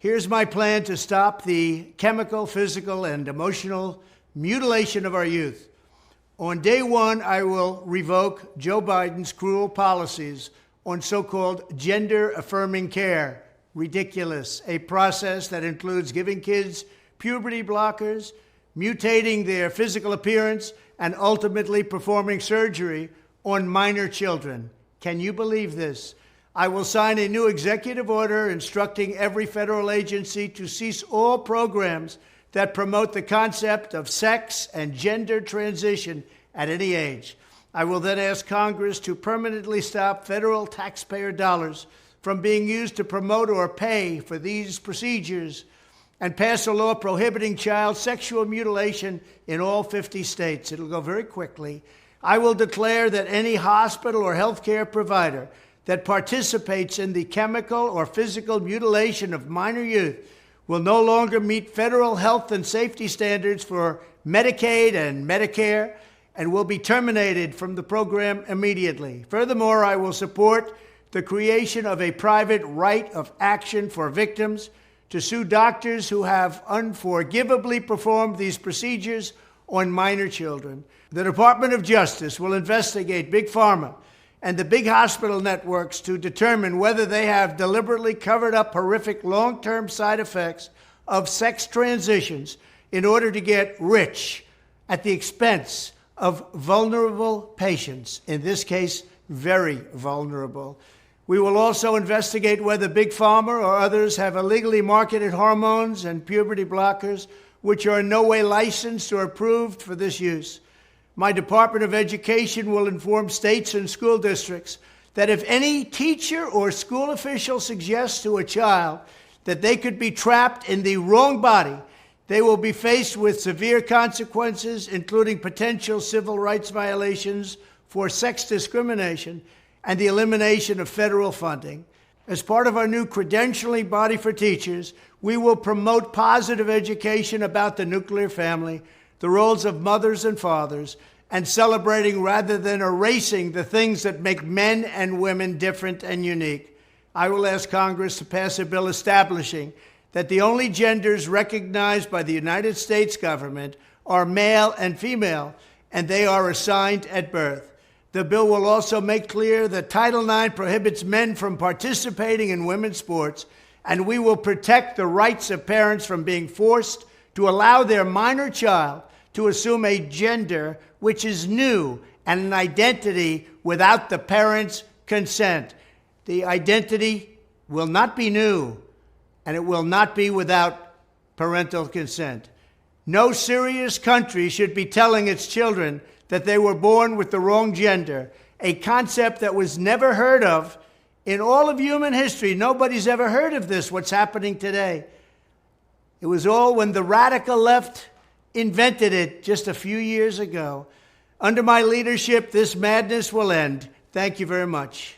Here's my plan to stop the chemical, physical, and emotional mutilation of our youth. On day one, I will revoke Joe Biden's cruel policies on so-called gender-affirming care. Ridiculous. A process that includes giving kids puberty blockers, mutating their physical appearance, and ultimately performing surgery on minor children. Can you believe this? I will sign a new executive order instructing every federal agency to cease all programs that promote the concept of sex and gender transition at any age. I will then ask Congress to permanently stop federal taxpayer dollars from being used to promote or pay for these procedures and pass a law prohibiting child sexual mutilation in all 50 states. It'll go very quickly. I will declare that any hospital or healthcare provider that participates in the chemical or physical mutilation of minor youth will no longer meet federal health and safety standards for Medicaid and Medicare and will be terminated from the program immediately. Furthermore, I will support the creation of a private right of action for victims to sue doctors who have unforgivably performed these procedures on minor children. The Department of Justice will investigate Big Pharma and the big hospital networks to determine whether they have deliberately covered up horrific long-term side effects of sex transitions in order to get rich at the expense of vulnerable patients, in this case, very vulnerable. We will also investigate whether Big Pharma or others have illegally marketed hormones and puberty blockers which are in no way licensed or approved for this use. My Department of Education will inform states and school districts that if any teacher or school official suggests to a child that they could be trapped in the wrong body, they will be faced with severe consequences, including potential civil rights violations for sex discrimination and the elimination of federal funding. As part of our new credentialing body for teachers, we will promote positive education about the nuclear family, the roles of mothers and fathers, and celebrating rather than erasing the things that make men and women different and unique. I will ask Congress to pass a bill establishing that the only genders recognized by the United States government are male and female, and they are assigned at birth. The bill will also make clear that Title IX prohibits men from participating in women's sports, and we will protect the rights of parents from being forced to allow their minor child to assume a gender which is new and an identity without the parent's consent. The identity will not be new, and it will not be without parental consent. No serious country should be telling its children that they were born with the wrong gender, a concept that was never heard of in all of human history. Nobody's ever heard of this, what's happening today. It was all when the radical left invented it just a few years ago. Under my leadership, this madness will end. Thank you very much.